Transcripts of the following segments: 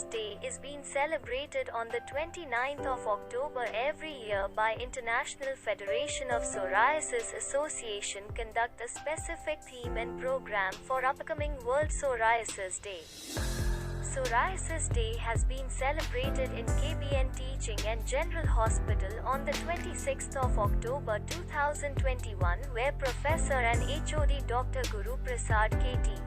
Psoriasis Day is being celebrated on the 29th of October every year by International Federation of Psoriasis Association conduct a specific theme and program for upcoming World Psoriasis Day. Psoriasis Day has been celebrated in KBN Teaching and General Hospital on the 26th of October 2021 where Professor and HOD Dr. Guru Prasad KT.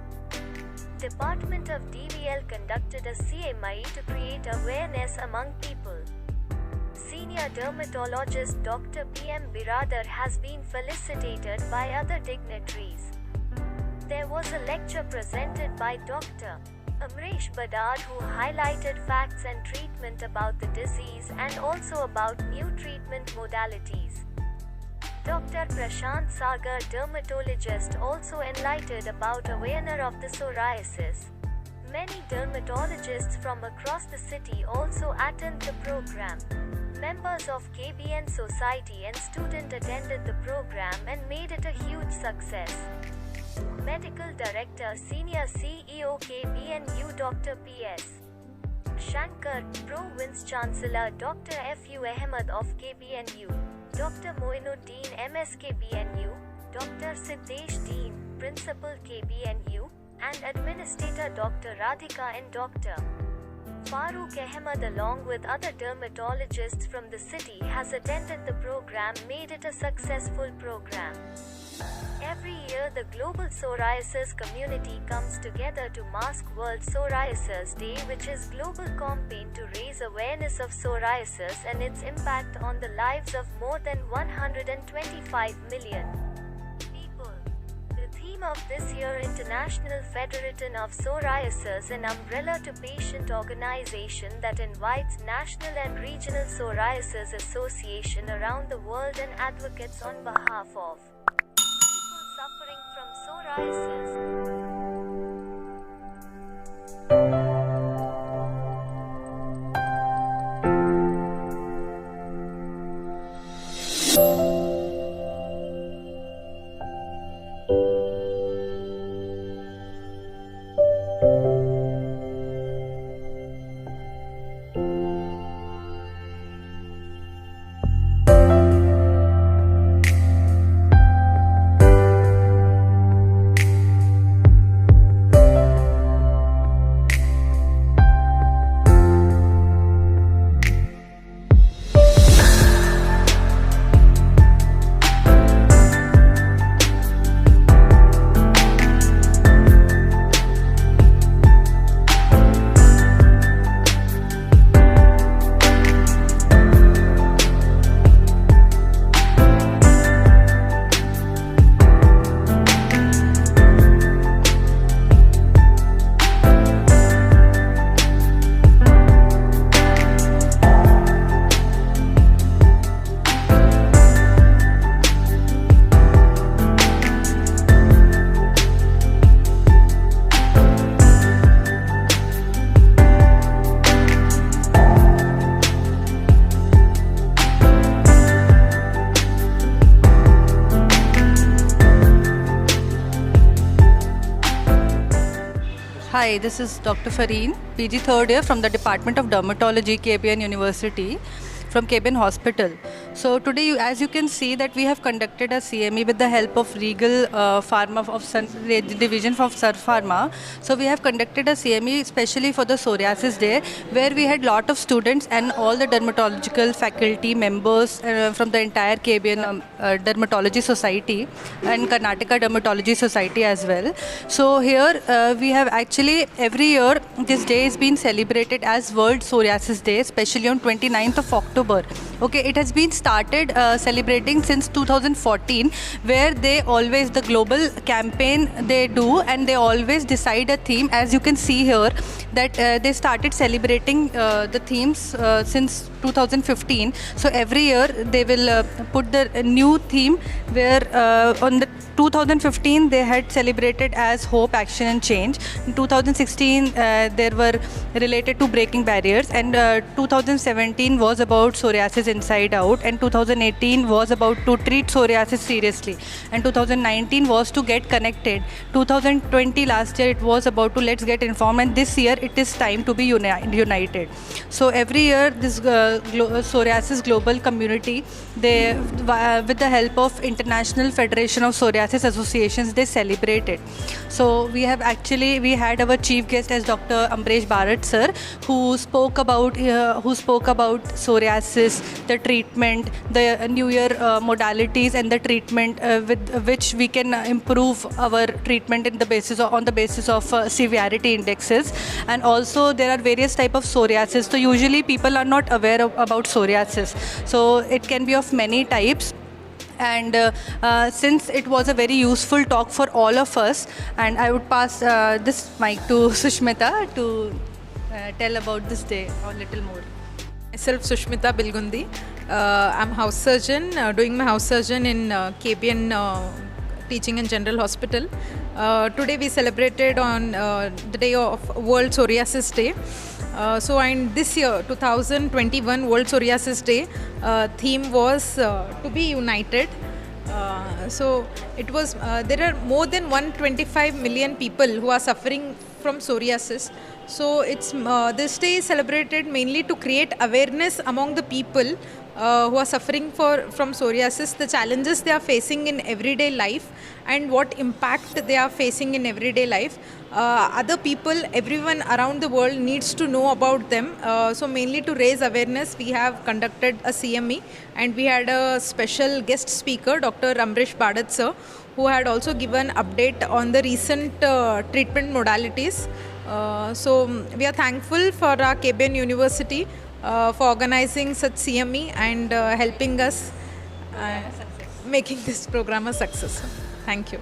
Department of DVL conducted a CMI to create awareness among people. Senior dermatologist Dr. PM Biradar has been felicitated by other dignitaries. There was a lecture presented by Dr. Amresh Badad who highlighted facts and treatment about the disease and also about new treatment modalities. Dr. Prashant Sagar, dermatologist, also enlightened about awareness of the psoriasis. Many dermatologists from across the city also attend the program. Members of KBN Society and students attended the program and made it a huge success. Medical Director Senior CEO KBNU Dr. P.S. Shankar, Pro-Vice Chancellor Dr. F.U. Ahmed of KBNU, Dr. Moinuddin MS KBNU, Dr. Siddesh Dean, Principal KBNU, and Administrator Dr. Radhika and Dr. Farooq Ahmed along with other dermatologists from the city has attended the program, made it a successful program. Every year the global psoriasis community comes together to mark World Psoriasis Day, which is global campaign to raise awareness of psoriasis and its impact on the lives of more than 125 million people. The theme of this year International Federation of Psoriasis, an umbrella to patient organization that invites national and regional psoriasis association around the world and advocates on behalf of suffering from psoriasis. Hi, this is Dr. Fareen, PG third year from the Department of Dermatology, KBN University, from KBN Hospital. So today, as you can see, that we have conducted a CME with the help of Regal Pharma of Division of Sur Pharma. So we have conducted a CME especially for the Psoriasis Day, where we had lot of students and all the dermatological faculty members from the entire KBN Dermatology Society and Karnataka Dermatology Society as well. So here we have actually every year this day is being celebrated as World Psoriasis Day, especially on 29th of October. Okay, it has been started celebrating since 2014, where they always, the global campaign they do, and they always decide a theme. As you can see here, that they started celebrating the themes since 2015. So every year they will put the new theme, where on the 2015 they had celebrated as Hope, Action and Change. In 2016 there were related to breaking barriers, and 2017 was about psoriasis inside out, and 2018 was about to treat psoriasis seriously, and 2019 was to get connected. 2020 last year it was about to let's get informed, and this year it is time to be united. So every year this psoriasis global community, they with the help of International Federation of Psoriasis Associations, they celebrate it. So we had our chief guest as Dr. Amresh Bharat sir, who spoke about psoriasis, the treatment, the new year modalities and the treatment with which we can improve our treatment on the basis of severity indexes. And also there are various type of psoriasis. So usually people are not aware about psoriasis. So it can be of many types. And since it was a very useful talk for all of us, and I would pass this mic to Sushmita to tell about this day a little more. Myself Sushmita Bilgundi. I'm house surgeon, doing my house surgeon in KBN Teaching and General Hospital. Today we celebrated on the day of World Psoriasis Day. So in this year, 2021 World Psoriasis Day, theme was to be united. So it was there are more than 125 million people who are suffering from psoriasis. So it's this day is celebrated mainly to create awareness among the people who are suffering from psoriasis, the challenges they are facing in everyday life and what impact they are facing in everyday life. Other people, everyone around the world needs to know about them. So mainly to raise awareness, we have conducted a CME, and we had a special guest speaker, Dr. Amresh Bhadat sir, who had also given update on the recent treatment modalities. So we are thankful for our KBN University for organizing such CME and helping us making this program a success. Thank you.